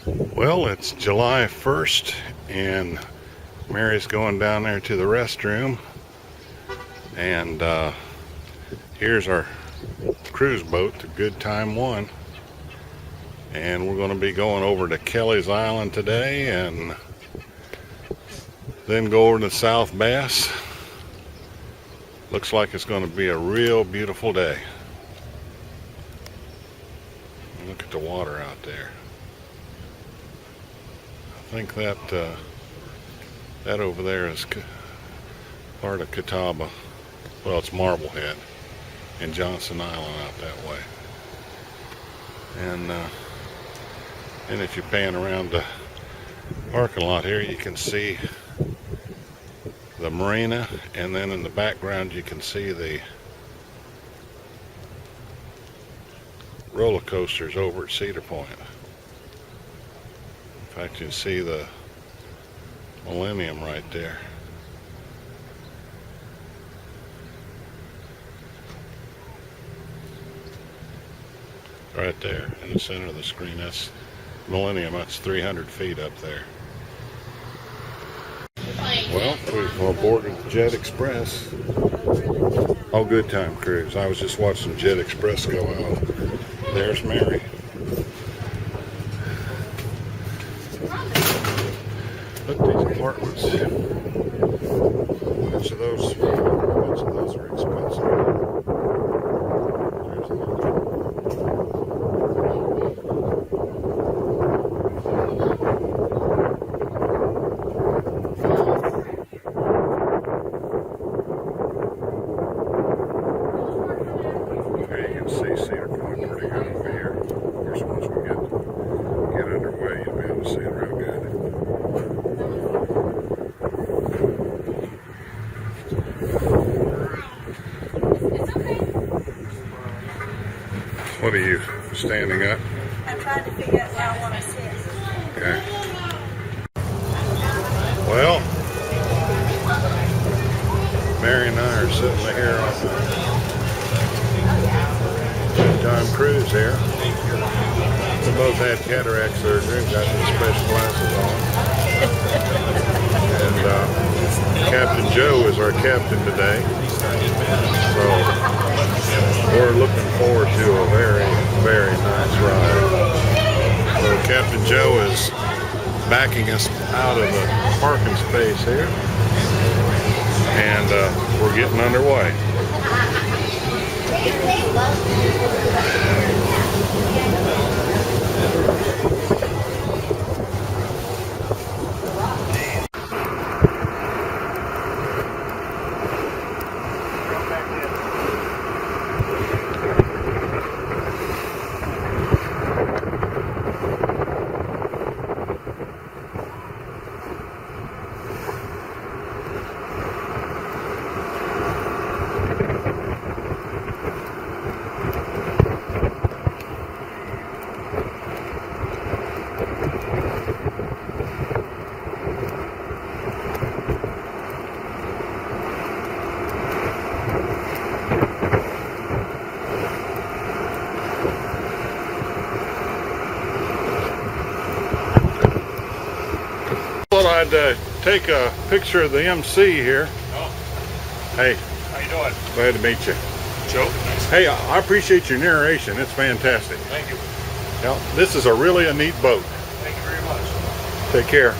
Well, it's July 1st and Mary's going down there to the restroom, and here's our cruise boat, the Goodtime 1, and we're going to be going over to Kelly's Island today and then go over to South Bass. Looks like it's going to be a real beautiful day. Look at the water out there. I think that that over there is part of Catawba. Well, it's Marblehead and Johnson Island out that way. And if you're pan around the parking lot here, you can see the marina, and then in the background you can see the roller coasters over at Cedar Point. In fact, you can see the Millennium right there. Right there in the center of the screen, that's Millennium. That's 300 feet up there. Well, we've boarded the Jet Express. Oh, Goodtime cruise. I was just watching Jet Express go out. There's Mary. Look at these apartments. Much of those are expensive. There's another. There you can see Cedar Point pretty good over here. Of course, once we get underway, you'll be able to see it real good. What are you standing up? I'm trying to figure out where I want to sit. Okay. Well, Mary and I are sitting here on the Goodtime cruise here. We both had cataract surgery and got these special glasses on. And Captain Joe is our captain today. So we're looking forward to a very, very nice ride. So Captain Joe is backing us out of the parking space here, and we're getting underway. I'd take a picture of the MC here. Oh. Hey. How you doing? Glad to meet you. Joe? Nice. Hey, I appreciate your narration. It's fantastic. Thank you. Now, this is a really neat boat. Thank you very much. Take care.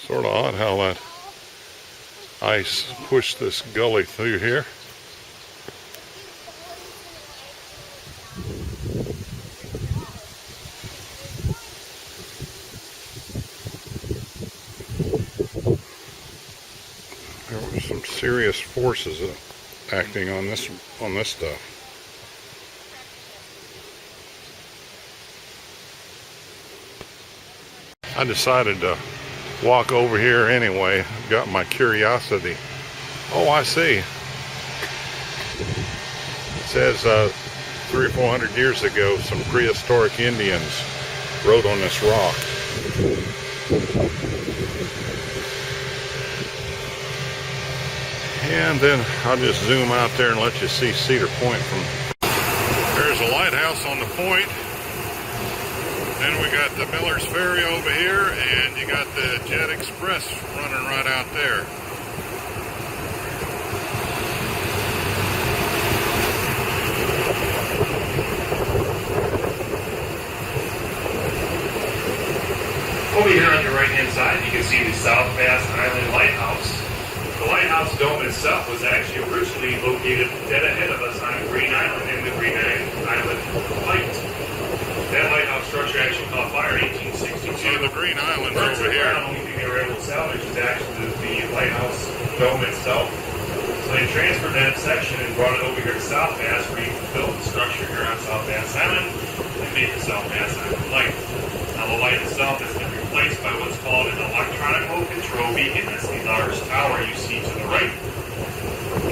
Sort of odd how that ice pushed this gully through here. There were some serious forces acting on this stuff. I decided to walk over here anyway. Got my curiosity. Oh, I see. It says 300 or 400 years ago, some prehistoric Indians rode on this rock. And then I'll just zoom out there and let you see Cedar Point from. There's a lighthouse on the point. Then we got the Miller's Ferry over here, and you got the Jet Express running right out there. Over here on your right-hand side, you can see the South Bass Island Lighthouse. The lighthouse dome itself was actually originally located dead ahead of us on Green Island in the Green Island Light. That lighthouse structure actually caught fire in 1862. So the Green Island's Burns over the here. ground. The only thing they were able to salvage was actually the lighthouse dome itself. So they transferred that section and brought it over here to South Bass, where you built the structure here on South Bass Island and made the South Bass Island Light. Now the light itself has been replaced by what's called an electronic control beacon. That's the large tower you see to the right.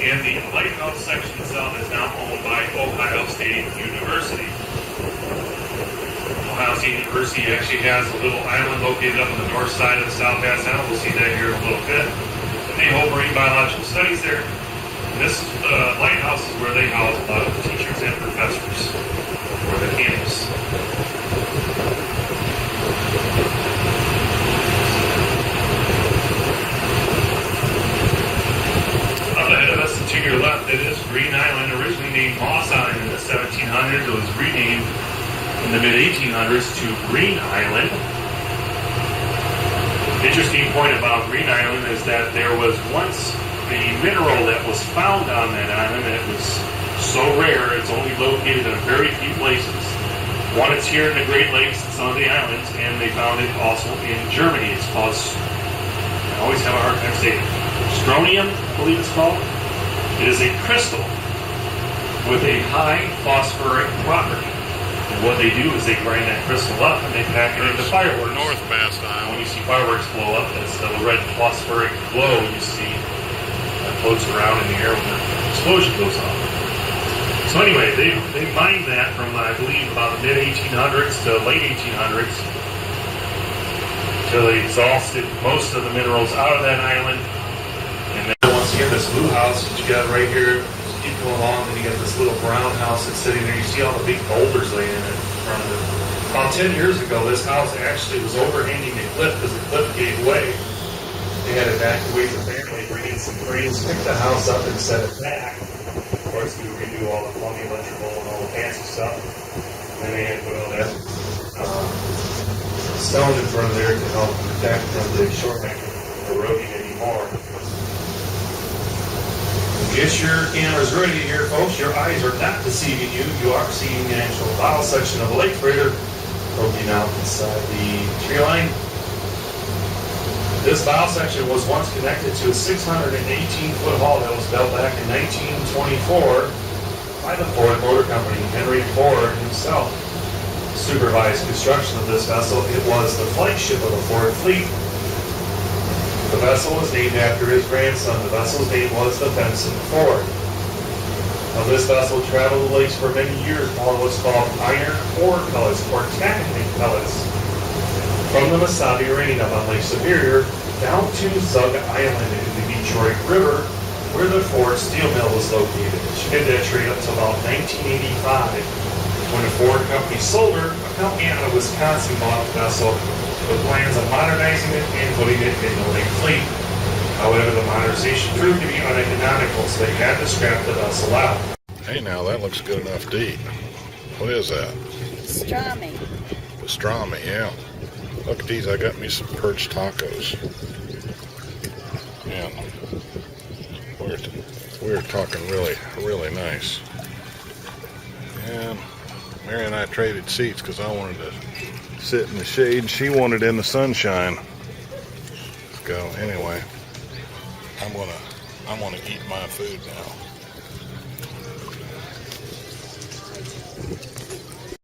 And the lighthouse section itself is now owned by Ohio State University. Ohio State University actually has a little island located up on the north side of the South Bass Island. We'll see that here in a little bit. And they hold marine biological studies there. And this lighthouse is where they house a lot of teachers and professors for the campus. Up ahead of us and to your left, it is Green Island, originally named Moss Island in the 1700s. It was renamed in the mid-1800s to Green Island. Interesting point about Green Island is that there was once a mineral that was found on that island that was so rare, it's only located in very few places. One is here in the Great Lakes and some of the islands, and they found it also in Germany. It's called, I always have a hard time saying it, strontium, I believe it's called. It is a crystal with a high phosphoric property. And what they do is they grind that crystal up and they pack it into fireworks. North Bass When Island. you see fireworks blow up, that's the red phosphoric glow you see that floats around in the air when the explosion goes off. So anyway, they mined that from, I believe, about the mid-1800s to late 1800s until they exhausted most of the minerals out of that island. And then once again, this blue house that you got right here, just keep going along, and you got this little brown house that's sitting there. You see all the big boulders laying in front of it. About 10 years ago, this house actually was overhanging a cliff because the cliff gave way. They had to evacuate the family, bring in some cranes, pick the house up and set it back. Of course, we redo all the plumbing, electrical, and all the fancy stuff. And then they had to put all that stone in front of there to help protect from the shoreline from eroding anymore. Get your cameras ready here, folks. Your eyes are not deceiving you. You are seeing the actual bow section of a lake freighter poking out inside the tree line. This bow section was once connected to a 618-foot hull that was built back in 1924 by the Ford Motor Company. Henry Ford himself supervised construction of this vessel. It was the flagship of the Ford fleet. The vessel was named after his grandson. The vessel's name was the Benson Ford. Now, this vessel traveled the lakes for many years on what's called iron ore pellets or tacking pellets from the Mesabi Ravine up on Lake Superior down to Zug Island in the Detroit River, where the Ford steel mill was located. She did that trade up to about 1985, when the Ford company sold her. A company out of Wisconsin bought the vessel with plans of modernizing it and putting it in the lake fleet. However, the modernization proved to be uneconomical, so they had to scrap the vessel out. Hey, now that looks good enough to eat. What is that? Pastrami. Pastrami, yeah. Look at these. I got me some perch tacos. Yeah. We're talking really nice. And Mary and I traded seats because I wanted to sit in the shade. She wanted in the sunshine. Let's go. Anyway, I'm gonna eat my food now.